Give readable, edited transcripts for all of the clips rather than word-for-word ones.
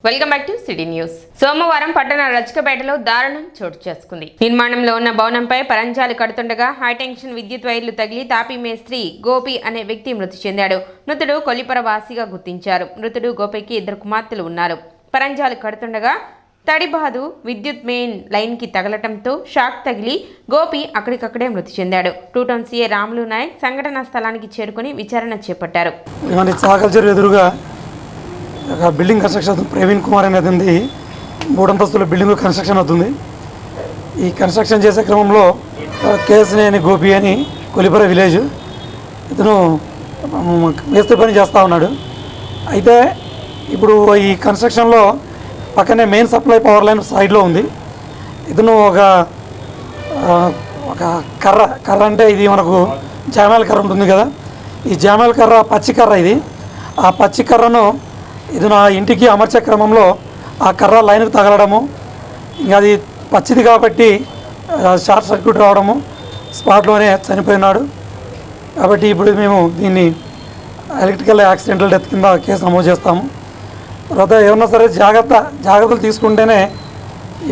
Welcome back to city news. సోమవారం పట్టణ రజకపేటలో దారుణం చోటు చేసుకుంది. నిర్మాణంలో ఉన్న భవనంపై పరంజాలు కడుతుండగా హైటెన్షన్ విద్యుత్ వైర్లు తగిలి తాపీ మేస్త్రి గోపి అనే వ్యక్తి మృతి చెందాడు. మృతుడు కొల్లిపర వాసిగా గుర్తించారు. మృతుడు గోపికి 2 కుమార్తెలు ఉన్నారు. పరంజాలు కడుతుండగా తడిబాదు విద్యుత్ మెయిన్ లైన్ కి తగలటంతో షాక్ తగిలి గోపి అక్కడికక్కడే మృతి చెందాడు. టూటౌన్ సీఏ రాములు నాయక్ సంఘటనా స్థలానికి చేరుకుని విచారణ చేపట్టారు. బిల్డింగ్ కన్స్ట్రక్షన్ అవుతుంది. ప్రవీణ్ కుమార్ అనేది 3 అంతస్తుల బిల్డింగ్ కన్స్ట్రక్షన్ అవుతుంది. ఈ కన్స్ట్రక్షన్ చేసే క్రమంలో కేఎస్నేని గోపి అని కొలిపర విలేజ్ ఇతను మేస్త్రి పని చేస్తూ ఉన్నాడు. అయితే ఇప్పుడు ఈ కన్స్ట్రక్షన్లో పక్కనే మెయిన్ సప్లై పవర్ లైన్ సైడ్లో ఉంది. ఇతను ఒక కర్ర అంటే ఇది మనకు జామాల కర్ర ఉంటుంది కదా, ఈ జామాల కర్ర పచ్చి కర్ర ఇది. ఆ పచ్చి కర్రను ఇది నా ఇంటికి అమర్చే క్రమంలో ఆ కర్ర లైన్కి తగలడము, ఇంకా అది పచ్చిది కాబట్టి షార్ట్ సర్క్యూట్ రావడము, స్పాట్లోనే చనిపోయినాడు. కాబట్టి ఇప్పుడు మేము దీన్ని ఎలక్ట్రికల్ యాక్సిడెంటల్ డెత్ కింద కేసు నమోదు చేస్తాము. తర్వాత ఏమన్నా సరే జాగ్రత్తలు తీసుకుంటేనే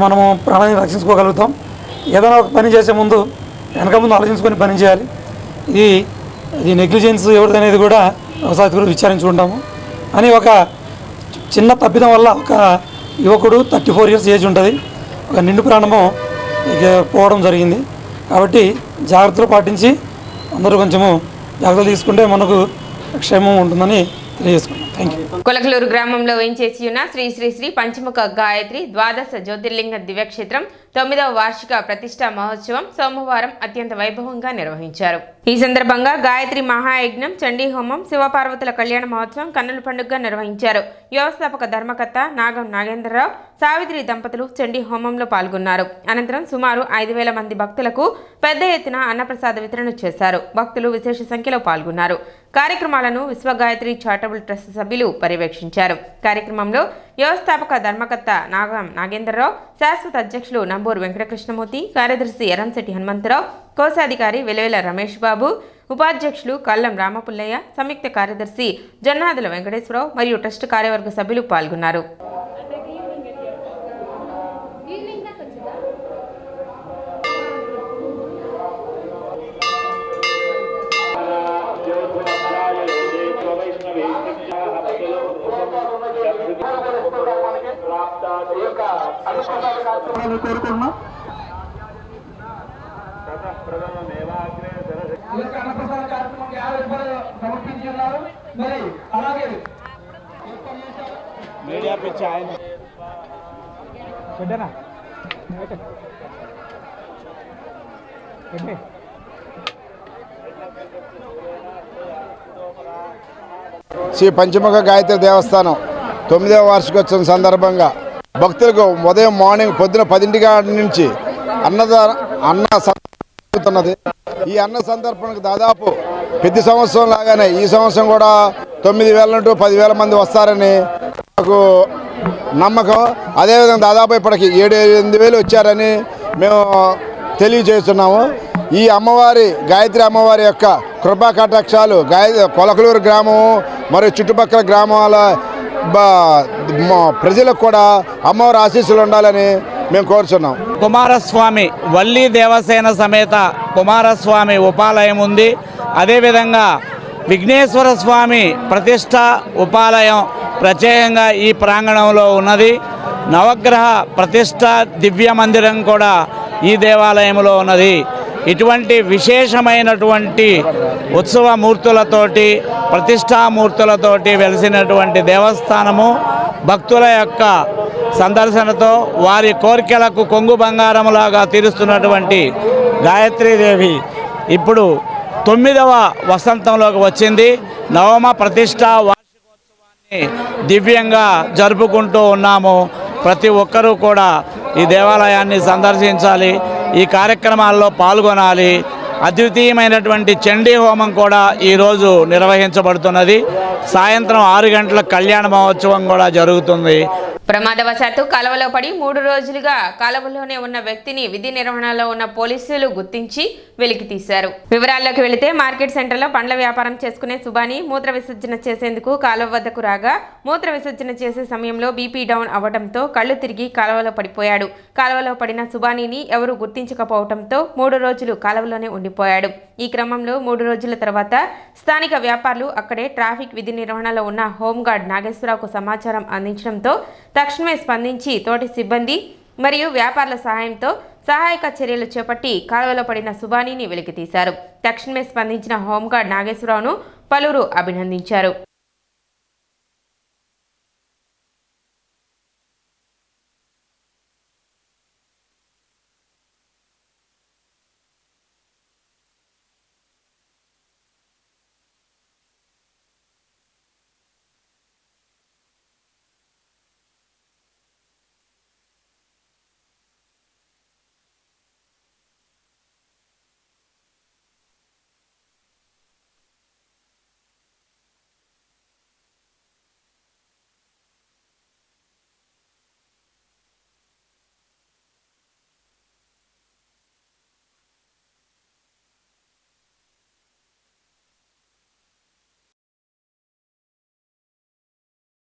మనము ప్రాణాన్ని రక్షించుకోగలుగుతాం. ఏదైనా ఒక పని చేసే ముందు వెనక ముందు ఆలోచించుకొని పని చేయాలి. ఇది నెగ్లిజెన్స్ ఎవరిదనేది కూడా ఒకసారి కూడా విచారించుకుంటాము అని ఒక చిన్న తప్పిదం వల్ల ఒక యువకుడు 34 ఇయర్స్ ఏజ్ ఉంటుంది, ఒక నిండు ప్రాణము పోవడం జరిగింది. కాబట్టి జాగ్రత్తలు పాటించి అందరూ కొంచెము జాగ్రత్తలు తీసుకుంటే మనకు క్షేమం ఉంటుందని తెలియజేసుకుంటాం. Thank you. కొలకలూరు గ్రామంలో వేంచేసి ఉన్న శ్రీ శ్రీ శ్రీ పంచముఖ గాయత్రి ద్వాదశ జ్యోతిర్లింగ దివ్యక్షేత్రం 9వ వార్షిక ప్రతిష్టా మహోత్సవం సోమవారం అత్యంత వైభవంగా నిర్వహించారు. ఈ సందర్భంగా గాయత్రి మహాయజ్ఞం, చండీ హోమం, శివపార్వతుల కళ్యాణ మహోత్సవం కన్నుల పండుగగా నిర్వహించారు. వ్యవస్థాపక ధర్మకర్త నాగం నాగేంద్రరావు, సావిత్రి దంపతులు చండీ హోమంలో పాల్గొన్నారు. అనంతరం సుమారు 5,000 మంది భక్తులకు పెద్ద ఎత్తున అన్నప్రసాద వితరణ చేశారు. భక్తులు విశేష సంఖ్యలో పాల్గొన్నారు. కార్యక్రమాలను విశ్వగాయత్రి చారిటబుల్ ట్రస్ట్ సభ్యులు పర్యవేక్షించారు. కార్యక్రమంలో వ్యవస్థాపక ధర్మకర్త నాగం నాగేంద్రరావు, శాశ్వత అధ్యక్షులు నంబూరు వెంకటకృష్ణమూర్తి, కార్యదర్శి ఎర్రంశెట్టి హనుమంతరావు, కోశాధికారి వెలవేల రమేష్ బాబు, ఉపాధ్యక్షులు కల్లం రామపుల్లయ్య, సంయుక్త కార్యదర్శి జొన్నాదుల వెంకటేశ్వరరావు మరియు ట్రస్ట్ కార్యవర్గ సభ్యులు పాల్గొన్నారు. మీడియా పిచ్చి ఆయన శ్రీ పంచముఖ గాయత్రి దేవస్థానం 9వ వార్షికోత్సవం సందర్భంగా భక్తులకు ఉదయం మార్నింగ్ పొద్దున 10 నుంచి అన్న జరుగుతున్నది. ఈ అన్న సందర్భనకు దాదాపు ప్రతి సంవత్సరం లాగానే ఈ సంవత్సరం కూడా 9,000 నుండి 10,000 మంది వస్తారని నాకు నమ్మకం. అదేవిధంగా దాదాపు ఇప్పటికి 7,000-8,000 వచ్చారని మేము తెలియజేస్తున్నాము. ఈ అమ్మవారి గాయత్రి అమ్మవారి యొక్క కృపా కటాక్షాలు కొలకలూరు గ్రామం మరియు చుట్టుపక్కల గ్రామాల ప్రజలకు కూడా అమ్మవారి ఆశీస్సులు ఉండాలని మేము కోరుచున్నాం. కుమారస్వామి వల్లి దేవసేన సమేత కుమారస్వామి ఉపాలయం ఉంది. అదేవిధంగా విఘ్నేశ్వర స్వామి ప్రతిష్ట ఉపాలయం ప్రత్యేకంగా ఈ ప్రాంగణంలో ఉన్నది. నవగ్రహ ప్రతిష్ట దివ్య మందిరం కూడా ఈ దేవాలయంలో ఉన్నది. ఇటువంటి విశేషమైనటువంటి ఉత్సవమూర్తులతోటి ప్రతిష్టామూర్తులతోటి వెలిసినటువంటి దేవస్థానము భక్తుల యొక్క సందర్శనతో వారి కోరికలకు కొంగు బంగారములాగా తీరుస్తున్నటువంటి గాయత్రీదేవి ఇప్పుడు 9వ వసంతంలోకి వచ్చింది. నవమ ప్రతిష్టా వార్షికోత్సవాన్ని దివ్యంగా జరుపుకుంటూ ఉన్నాము. ప్రతి ఒక్కరూ కూడా ఈ దేవాలయాన్ని సందర్శించాలి, ఈ కార్యక్రమాల్లో పాల్గొనాలి. అద్వితీయమైనటువంటి చండీ హోమం కూడా ఈరోజు నిర్వహించబడుతున్నది. సాయంత్రం 6 గంటల కళ్యాణ మహోత్సవం కూడా జరుగుతుంది. ప్రమాదవశాత్తు కాలువలో పడి 3 రోజులుగా కాలువలోనే ఉన్న వ్యక్తిని విధి నిర్వహణలో ఉన్న పోలీసులు గుర్తించి వెలికి తీశారు. వివరాల్లోకి వెళితే మార్కెట్ సెంటర్లో పండ్ల వ్యాపారం చేసుకునే సుబాని మూత్ర విసర్జన చేసేందుకు కాలువ వద్దకు రాగా మూత్ర విసర్జన చేసే సమయంలో బీపీ డౌన్ అవ్వడంతో కళ్ళు తిరిగి కాలువలో పడిపోయాడు. కాలువలో పడిన సుబానీని ఎవరూ గుర్తించకపోవడంతో 3 రోజులు కాలువలోనే ఉండిపోయాడు. ఈ క్రమంలో 3 రోజుల తర్వాత స్థానిక వ్యాపారులు అక్కడే ట్రాఫిక్ విధి నిర్వహణలో ఉన్న హోంగార్డ్ నాగేశ్వరరావుకు సమాచారం అందించడంతో తక్షణమే స్పందించి తోటి సిబ్బంది మరియు వ్యాపారుల సహాయంతో సహాయక చర్యలు చేపట్టి కాలువలో పడిన సుబానీని వెలికితీశారు. తక్షణమే స్పందించిన హోంగార్డ్ నాగేశ్వరరావును పలువురు అభినందించారు.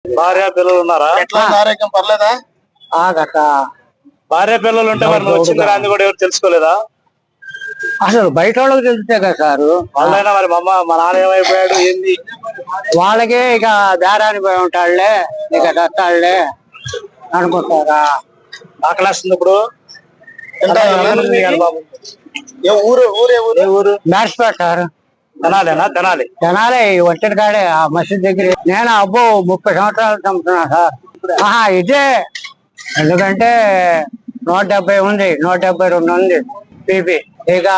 భార్య పిల్లలు ఉన్నారా? ఆరోగ్యం పర్లేదా? భార్య పిల్లలు ఉంటే మరి నువ్వు వచ్చింది రాంది కూడా ఎవరు తెలుసుకోలేదా? అసలు బయట వాళ్ళకి తెలిస్తే కదా సార్. వాళ్ళైనా మరి మా నాన్న ఏమైపోయాడు ఏంది వాళ్ళకే ఇక దారాని పోయి ఉంటాడులే, ఇక దత్తాడులే అనుకుంటారా? ఆకలేస్తుంది ఇప్పుడు. ఊరు మ్యాచ్పేట సార్. తెనాలేనా? తెనాలి ఒంటరి కాడే ఆ మసీద్ దగ్గర. నేను అబ్బో 30 సంవత్సరాలు చంపుతున్నా సార్. ఇదే ఎందుకంటే 170 ఉంది, 172 ఉంది బీపీ. ఇక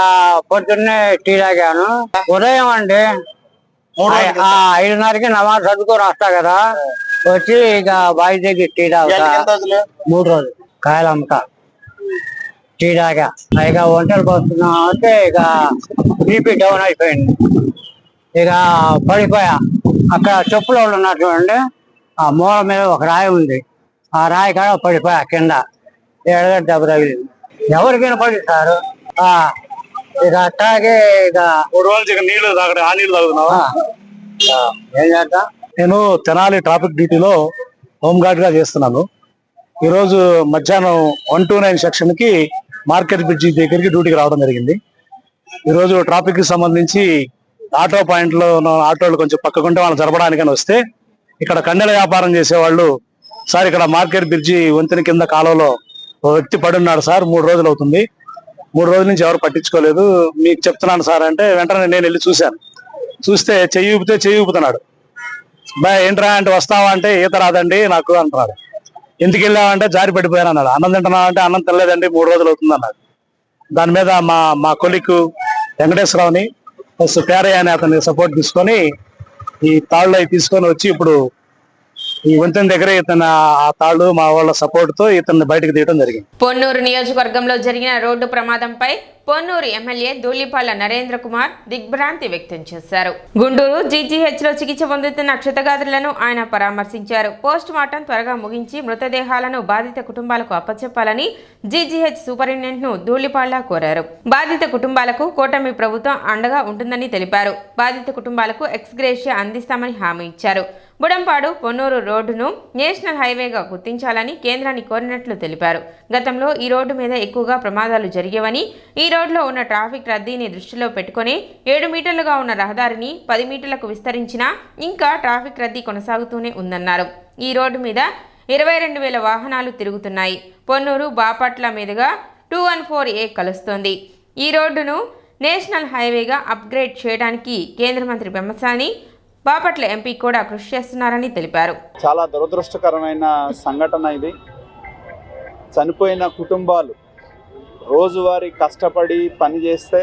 పొద్దున్నే టీ తాగాను. ఉదయం అండి 5:30కి నమాజ్ చదువుకొని వస్తా కదా, వచ్చి ఇక బావి దగ్గర టీ తాగుతా. 3 రోజులు కాయలు అమ్ముతా, టీ తాగా. ఇక ఒంటరికి వస్తున్నా అంటే ఇక బీపీ డౌన్ అయిపోయింది. ఇక పడిపోయా. అక్కడ చెప్పులు వాళ్ళు ఉన్నటువంటి ఆ మూల మీద ఒక రాయి ఉంది, ఆ రాయి కాడ పడిపోయా కింద. ఎడగడ్డ దెబ్బ తగిలింది. ఎవరికైనా పడి సార్. ఇక అట్లాగే ఇక 3 రోజులు నీళ్లు తాగడం. ఆ నీళ్లు తాగుతున్నావా? ఏం చేస్తా. నేను తెనాలి ట్రాఫిక్ డ్యూటీలో హోంగార్డ్ గా చేస్తున్నాను. ఈరోజు మధ్యాహ్నం 129 సెక్షన్ కి మార్కెట్ బ్రిడ్జి దగ్గరికి డ్యూటీకి రావడం జరిగింది. ఈరోజు ట్రాఫిక్ కి సంబంధించి ఆటో పాయింట్ లో ఆటోలు కొంచెం పక్కకుంటే వాళ్ళు జరపడానికని వస్తే ఇక్కడ కండెల వ్యాపారం చేసేవాళ్ళు, సార్ ఇక్కడ మార్కెట్ బ్రిడ్జి వంతెన కింద కాలంలో ఓ వ్యక్తి పడున్నాడు సార్, 3 రోజులు అవుతుంది, 3 రోజుల నుంచి ఎవరు పట్టించుకోలేదు, మీకు చెప్తున్నాను సార్ అంటే వెంటనే నేను వెళ్ళి చూశాను. చూస్తే చెయ్యి ఊపుతున్నాడు. బాయ్ ఏంట్రా అంటే వస్తావా అంటే ఈత రాదండి నాకు అంటున్నాడు. ఎందుకు వెళ్ళావంటే జారి పడిపోయాను అన్నాడు. అన్నం తింటున్నావు అంటే అన్నం తినలేదండి 3 రోజులు అవుతుంది అన్నాడు. దాని మీద మా కొలిక్కు వెంకటేశ్వరరావుని ప్లస్ పేరయ్య అని అతన్ని సపోర్ట్ తీసుకొని ఈ తాళ్ళు అవి తీసుకొని వచ్చి ఇప్పుడు ఈ వంతెన దగ్గర ఇతను ఆ తాళ్ళు మా వాళ్ళ సపోర్ట్ తో ఇతన్ని బయటకు తీయడం జరిగింది. పొన్నూరు నియోజకవర్గంలో జరిగిన రోడ్డు ప్రమాదంపై పొన్నూరు ఎమ్మెల్యే ధూళిపాళ్ల నరేంద్ర కుమార్ దిగ్భ్రాంతి వ్యక్తం చేశారు. గుంటూరు జీజీహెచ్లో చికిత్స పొందుతున్న క్షతగాత్రులను ఆయన పరామర్శించారు. పోస్ట్ మార్టం త్వరగా ముగించి మృతదేహాలను బాధిత కుటుంబాలకు అప్పచెప్పాలని జీజీహెచ్ సూపరింటెండెంట్ ను ధూళిపాళ్ల కోరారు. బాధిత కుటుంబాలకు కూటమి ప్రభుత్వం అండగా ఉంటుందని తెలిపారు. బాధిత కుటుంబాలకు ఎక్స్గ్రేషియా అందిస్తామని హామీ ఇచ్చారు. బుడంపాడు పొన్నూరు రోడ్డును నేషనల్ హైవేగా గుర్తించాలని కేంద్రాన్ని కోరినట్లు తెలిపారు. గతంలో ఈ రోడ్డు మీద ఎక్కువగా ప్రమాదాలు జరిగేవని, ఈ రోడ్లో ఉన్న ట్రాఫిక్ రద్దీని దృష్టిలో పెట్టుకుని 7 మీటర్లుగా ఉన్న రహదారిని 10 మీటర్లకు విస్తరించినా ఇంకా ట్రాఫిక్ రద్దీ కొనసాగుతూనే ఉందన్నారు. ఈ రోడ్డు మీద 22,000 వాహనాలు తిరుగుతున్నాయి. పొన్నూరు బాపట్ల మీదుగా 214A కలుస్తోంది. ఈ రోడ్డును నేషనల్ హైవేగా అప్గ్రేడ్ చేయడానికి కేంద్ర మంత్రి పెమ్మసాని, బాపట్ల ఎంపీ కూడా కృషి చేస్తున్నారని తెలిపారు. చాలా దురదృష్టకరమైన సంఘటన ఇది. చనిపోయిన కుటుంబాలు రోజువారీ కష్టపడి పనిచేస్తే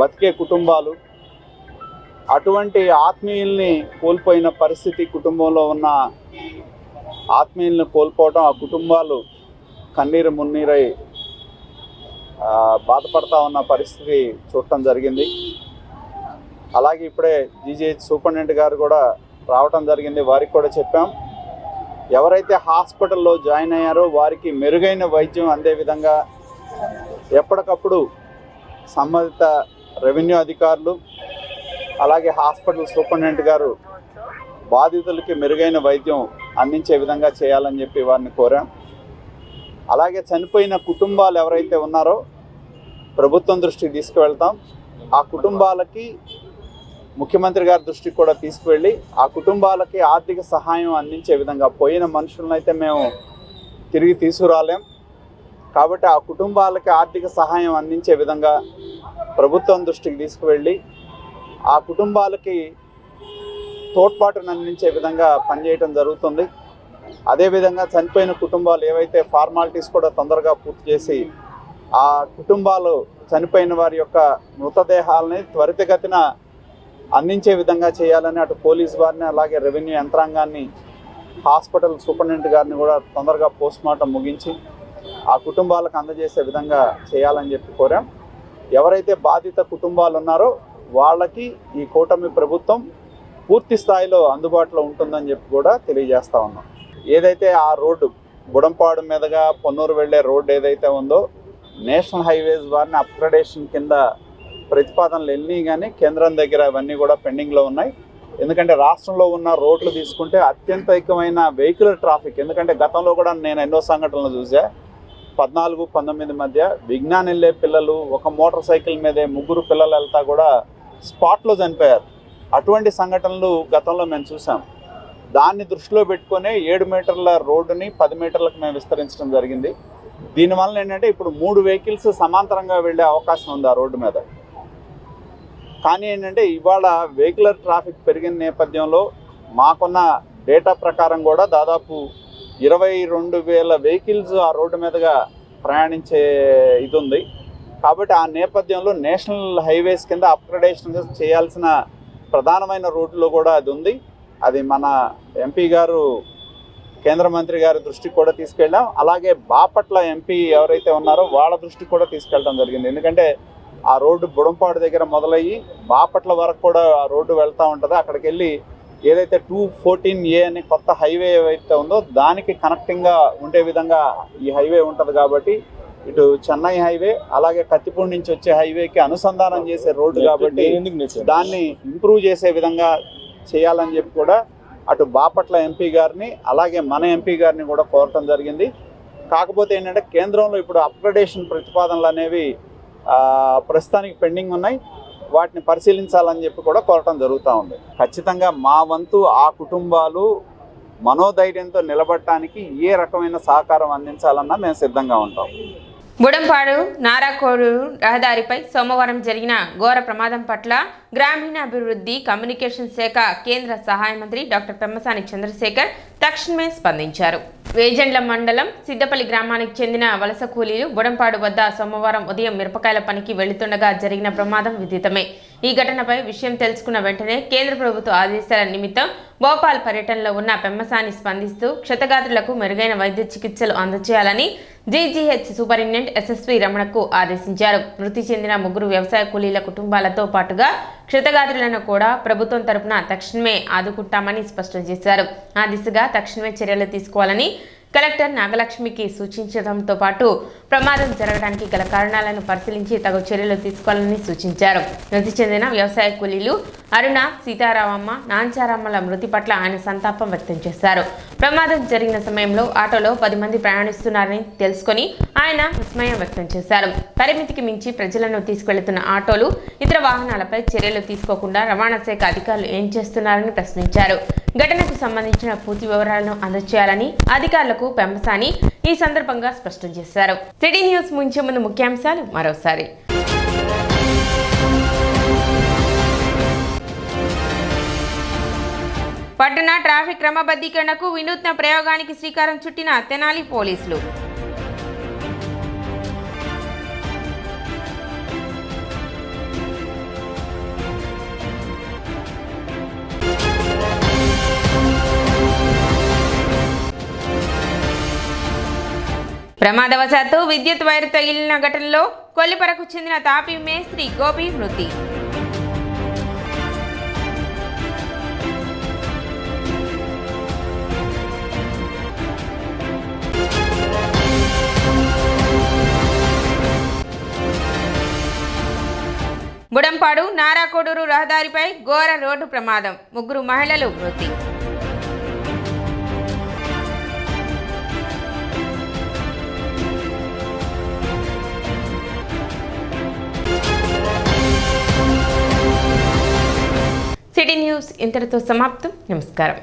బతికే కుటుంబాలు, అటువంటి ఆత్మీయుల్ని కోల్పోయిన పరిస్థితి, కుటుంబంలో ఉన్న ఆత్మీయుల్ని కోల్పోవడం, ఆ కుటుంబాలు కన్నీరు మున్నీరై బాధపడతా ఉన్న పరిస్థితి చూడటం జరిగింది. అలాగే ఇప్పుడే జీజీహెచ్ సూపరింటెండెంట్ గారు కూడా రావటం జరిగింది. వారికి కూడా చెప్పాం, ఎవరైతే హాస్పిటల్లో జాయిన్ అయ్యారో వారికి మెరుగైన వైద్యం అందే విధంగా ఎప్పటికప్పుడు సంబంధిత రెవెన్యూ అధికారులు అలాగే హాస్పిటల్ సూపరింటెండెంట్ గారు బాధితులకి మెరుగైన వైద్యం అందించే విధంగా చేయాలని చెప్పి వారిని కోరాం. అలాగే చనిపోయిన కుటుంబాలు ఎవరైతే ఉన్నారో ప్రభుత్వం దృష్టికి తీసుకువెళ్తాం. ఆ కుటుంబాలకి ముఖ్యమంత్రి గారి దృష్టికి కూడా తీసుకువెళ్ళి ఆ కుటుంబాలకి ఆర్థిక సహాయం అందించే విధంగా, పోయిన మనుషులను అయితే మేము తిరిగి తీసుకురాలేం కాబట్టి ఆ కుటుంబాలకి ఆర్థిక సహాయం అందించే విధంగా ప్రభుత్వం దృష్టికి తీసుకువెళ్ళి ఆ కుటుంబాలకి తోడ్పాటును అందించే విధంగా పనిచేయడం జరుగుతుంది. అదేవిధంగా చనిపోయిన కుటుంబాలు ఏవైతే ఫార్మాలిటీస్ కూడా తొందరగా పూర్తి చేసి ఆ కుటుంబాలు చనిపోయిన వారి యొక్క మృతదేహాలని త్వరితగతిన అందించే విధంగా చేయాలని అటు పోలీస్ వారిని అలాగే రెవెన్యూ యంత్రాంగాన్ని హాస్పిటల్ సూపరింటెండెంట్ గారిని కూడా తొందరగా పోస్ట్మార్టం ముగించి ఆ కుటుంబాలకు అందజేసే విధంగా చేయాలని చెప్పి కోరాం. ఎవరైతే బాధిత కుటుంబాలు ఉన్నారో వాళ్ళకి ఈ కూటమి ప్రభుత్వం పూర్తి స్థాయిలో అందుబాటులో ఉంటుందని చెప్పి కూడా తెలియజేస్తా ఉన్నాం. ఏదైతే ఆ రోడ్డు బుడంపాడు మీదుగా పొన్నూరు వెళ్ళే రోడ్డు ఏదైతే ఉందో నేషనల్ హైవేస్ వారిని అప్గ్రేడేషన్ కింద ప్రతిపాదనలు వెళ్ళినాయి కానీ కేంద్రం దగ్గర అవన్నీ కూడా పెండింగ్లో ఉన్నాయి. ఎందుకంటే రాష్ట్రంలో ఉన్న రోడ్లు తీసుకుంటే అత్యంత ఎక్కువైన వెహికులర్ ట్రాఫిక్. ఎందుకంటే గతంలో కూడా నేను ఎన్నో సంఘటనలు చూసా. 14-19 మధ్య విజ్ఞాన్ వెళ్ళే పిల్లలు ఒక మోటార్ సైకిల్ మీదే 3 పిల్లలు వెళ్తా కూడా స్పాట్లో చనిపోయారు. అటువంటి సంఘటనలు గతంలో మేము చూసాం. దాన్ని దృష్టిలో పెట్టుకునే 7 మీటర్ల రోడ్డుని 10 మీటర్లకు మేము విస్తరించడం జరిగింది. దీనివల్ల ఏంటంటే ఇప్పుడు 3 వెహికల్స్ సమాంతరంగా వెళ్ళే అవకాశం ఉంది ఆ రోడ్డు మీద. కానీ ఏంటంటే ఇవాళ వెహికులర్ ట్రాఫిక్ పెరిగిన నేపథ్యంలో మాకున్న డేటా ప్రకారం కూడా దాదాపు 22,000 వెహికల్స్ ఆ రోడ్డు మీదుగా ప్రయాణించే ఇది ఉంది. కాబట్టి ఆ నేపథ్యంలో నేషనల్ హైవేస్ కింద అప్గ్రేడేషన్ చేయాల్సిన ప్రధానమైన రోడ్లో కూడా అది ఉంది. అది మన ఎంపీ గారు కేంద్ర మంత్రి గారి దృష్టికి కూడా తీసుకెళ్ళాం. అలాగే బాపట్ల ఎంపీ ఎవరైతే ఉన్నారో వాళ్ళ దృష్టికి కూడా తీసుకెళ్ళడం జరిగింది. ఎందుకంటే ఆ రోడ్డు బుడంపాడు దగ్గర మొదలయ్యి బాపట్ల వరకు కూడా ఆ రోడ్డు వెళ్తూ ఉంటుంది. అక్కడికి వెళ్ళి ఏదైతే 214A అనే కొత్త హైవే ఏవైతే ఉందో దానికి కనెక్టింగ్గా ఉండే విధంగా ఈ హైవే ఉంటుంది. కాబట్టి ఇటు చెన్నై హైవే అలాగే కత్తిపూడి నుంచి వచ్చే హైవేకి అనుసంధానం చేసే రోడ్డు కాబట్టి దాన్ని ఇంప్రూవ్ చేసే విధంగా చేయాలని చెప్పి కూడా అటు బాపట్ల ఎంపీ గారిని అలాగే మన ఎంపీ గారిని కూడా కోరటం జరిగింది. కాకపోతే ఏంటంటే కేంద్రంలో ఇప్పుడు అప్గ్రేడేషన్ ప్రతిపాదనలు అనేవి ప్రస్తుతానికి పెండింగ్ ఉన్నాయి. వాటిని పరిశీలించాలని చెప్పి కూడా కోరటం జరుగుతూ ఉంది. ఖచ్చితంగా మా వంతు ఆ కుటుంబాలు మనోధైర్యంతో నిలబడటానికి ఏ రకమైన సహకారం అందించాలన్నా మేము సిద్ధంగా ఉంటాం. బుడంపాడు నారాకోడూరు రహదారిపై సోమవారం జరిగిన ఘోర ప్రమాదం పట్ల గ్రామీణాభివృద్ధి కమ్యూనికేషన్ శాఖ కేంద్ర సహాయ మంత్రి డాక్టర్ పెమ్మసాని చంద్రశేఖర్ తక్షణమే స్పందించారు. వేజండ్ల మండలం సిద్దపల్లి గ్రామానికి చెందిన వలస కూలీలు బుడంపాడు వద్ద సోమవారం ఉదయం మిరపకాయల పనికి వెళుతుండగా జరిగిన ప్రమాదం విదితమే. ఈ ఘటనపై విషయం తెలుసుకున్న వెంటనే కేంద్ర ప్రభుత్వ ఆదేశాల నిమిత్తం భోపాల్ పర్యటనలో ఉన్న పెమ్మసాని స్పందిస్తూ క్షతగాత్రులకు మెరుగైన వైద్య చికిత్సలు అందజేయాలని జీజీహెచ్ సూపరింటెండెంట్ ఎస్ఎస్వి రమణకు ఆదేశించారు. మృతి చెందిన 3 వ్యవసాయ కూలీల కుటుంబాలతో పాటుగా క్షతగాత్రులను కూడా ప్రభుత్వం తరపున తక్షణమే ఆదుకుంటామని స్పష్టం చేశారు. ఆ దిశగా తక్షణమే చర్యలు తీసుకోవాలని కలెక్టర్ నాగలక్ష్మికి సూచించడంతో పాటు ప్రమాదం జరగడానికి గల కారణాలను పరిశీలించి తగు చర్యలు తీసుకోవాలని సూచించారు. మృతి చెందిన వ్యవసాయ కూలీలు అరుణ, సీతారామమ్మ, నాంచారమ్మల మృతి పట్ల ఆయన సంతాపం వ్యక్తం చేశారు. ప్రమాదం జరిగిన సమయంలో ఆటోలో 10 మంది ప్రయాణిస్తున్నారని తెలుసుకొని ఆయన విస్మయం వ్యక్తం చేశారు. పరిమితికి మించి ప్రజలను తీసుకెళ్తున్న ఆటోలు, ఇతర వాహనాలపై చర్యలు తీసుకోకుండా రవాణా శాఖ అధికారులు ఏం చేస్తున్నారని ప్రశ్నించారు. ఘటనకు సంబంధించిన పూర్తి వివరాలను అందజేయాలని అధికారులకు పెమ్మసాని ఈ సందర్భంగా స్పష్టం చేశారు. సిటీ న్యూస్ ముంచే ముందు ముఖ్యాంశాలు మరోసారి. పట్టణ ట్రాఫిక్ క్రమబద్ధీకరణకు వినూత్న ప్రయోగానికి శ్రీకారం చుట్టిన తెనాలి పోలీసులు. ప్రమాదవశాత్తు విద్యుత్ వైర్ తగిలిన ఘటనలో కొల్లిపరకు చెందిన తాపీ మేస్త్రి గోపి మృతి. వేలంపాడు నారాకోడూరు రహదారిపై ఘోర రోడ్డు ప్రమాదం, 3 మహిళలు మృతి. సిటీ న్యూస్ ఇంతటితో సమాప్తం. నమస్కారం.